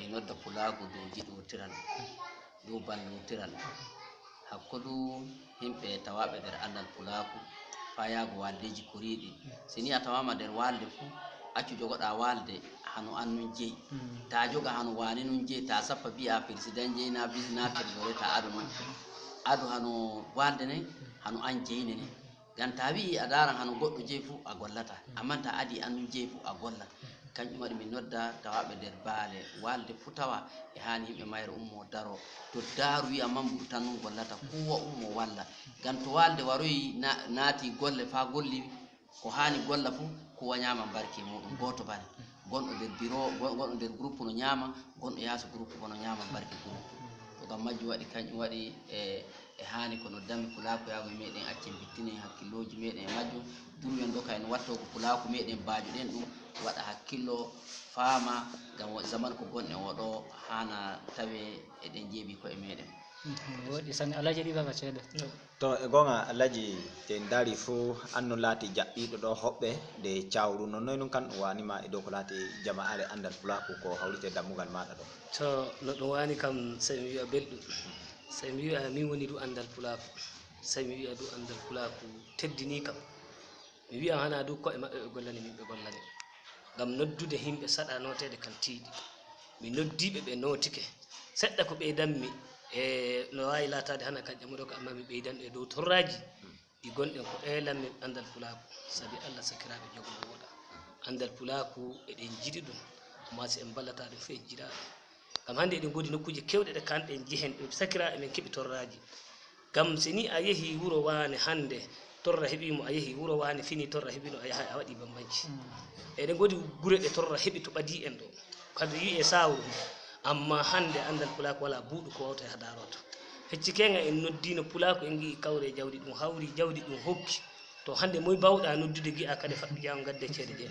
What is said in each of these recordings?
mi nodda pulaku dow jiɗortiral dow ballotiral hakkudu himɓe tawaɓe nder andal pulaku fa yago waldeji koriɗi sini a tawama nder walde fu accu jogoɗa walde hano annun jeyi ta joga hano wani nun jeyi ta sappa bi'a président jeyi na trésorier ta adu hano walde ne hano an jeyne ne gam ta wi a daran hano goɗɗo jeyi fu a gollata amma ta adi annun jeyi fu a golla kanjum waɗi mi nodda tawaɓe nder baale walde fu tawa e hani yimɓe mayre ummo daro to daru wi amma mburu tan nun gollata kuwa ummo walla gam to walde waroyi naati golle fa golli ko hani golla fu kuwa ñama barke muɗum goto bane gonɗo nder bureau gonɗo nder groupe no ñama gonɗo yaso groupe bono ñama barke groupe to gam majjum waɗi kanjum waɗi e hani kono dami pulaku yago meɗen accen bittinen hakkilloji meɗen e majjum durumen ɗo kayno watto ko pulaku meɗen bajuɗen ɗum waɗa hakkillo faama gam zaman ko gonɗen oɗo hana tawe eɗen jeeɓi koye meɗen woɗi sanne alaji ɗi baba ceeɗe to e gonga alaji ten dari fo anno laati jaɓɓiɗo ɗo hoɓɓe nde cawru nonnoy nun kan wanima e dow ko laati jama'are andal pulaku ko hawrite dammugal maɗa ɗo to no ɗum wani kam sai mi wi'a belɗum sai mi wi'a min woni du andal pulaku sai mi wi'a du andal pulaku teddini kam mi wi'a hana du ko'e maɓɓe ɓe gollani min ɓe gollani gam noddude himɓe saɗa notede kan tiiɗi mi noddiɓe ɓe notike seɗɗa ko ɓeydanmi e no wawi latade hana kan ƴamuɗo ko amma mi ɓeydan e dow torraji ɗi gonɗen ko elanmi andal pulaku saabi Allah sakiraɓe jogomo woɗa andal pulaku eɗen jiɗi ɗum amma si en ballata ɗum fu en jiɗa ɗum gam hande eɗen godi nokkuji kewɗe ɗe kanɗen jehen ɗum sakira emen keeɓi torraji gam sini a yeehi wuro wane hande torra heeɓimo a yeehi wuro wane fini torra heeɓino a yaha a waɗi bambanci eɗen godi gure ɗe torra heeɓi to ɓadi en ɗo kadi wi e sawru amma hande andal pulaku wala buuɗu ko wawta ha daroto hecci kenga en noddino pulaku en gi kawre jawdi ɗum hawri jawdi ɗum hokki to hande moy bawɗa noddude gi'a kadi faɗɗu jaam gadde ceede je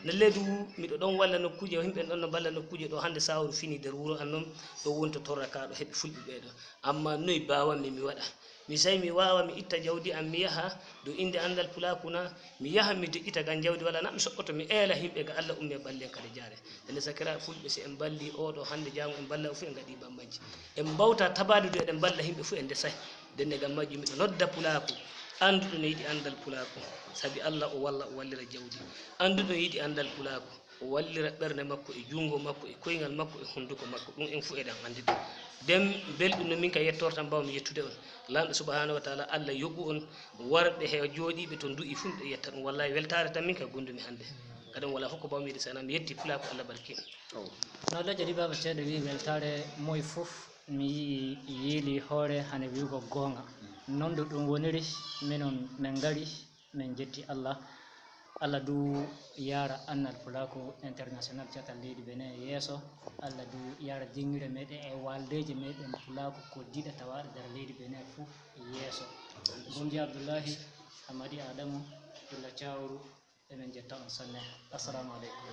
nalledu miɗo ɗon walla nokkuje himɓe ɗon no balla nokkuje ɗo hande sawru fini nder wuro an noon ɗo wonto torra ka ɗo heeɓi fulɓe ɓeɗo amma noy bawanmi mi waɗa mi sai mi wawa mi itta jawdi am mi yaha do inde andal pulaku na mi yaha mi deƴƴita gan jawdi wala na mi soɓɓoto mi eela himɓe ga Allah umme ballen kadi jaare ene sakira fulɓe si en balli oɗo hande jaamu en balla fu en gaɗi bambanci en bawta tabade do eɗen balla himɓe fu en desay denne gam majjum miɗo nodda pulaku anduɗo no yiɗi andal pulaku saabi Allah o walla o wallira jawdi anduɗo no yiɗi andal pulaku o wallira ɓerde makko e jungo makko e koyngal makko e hunduko makko ɗum en fu eɗen andi ɗum dem belɗum no min ka yettortan mbawmi yettude on lamɗo subhanahu wa taala Allah yoɓu on warɓe he jooɗiɓe to du'i fu ɓe yetta ɗum wallahi weltare tan min ka gondumi hande kadi wala fof ko mbawmi yiɗi sana mi yetti pulaku Allah barkin no alaji ɗi baba ceeɗe wi weltare moye fof mi yii yiili hoore hane wiugo gonga non do ɗum woniri minon min gari min jetti Allah Allah du yara annal pulaku international catal leydi Benin yeeso Allah du yara jingire meɗen e waldeje meɗen pulaku ko diɗa tawaɗe nder leydi Benin fof yeeso Gomji Abdoullahi Hamadi Adamu Illa Cawru emin jetta on sanne assalamu aleykum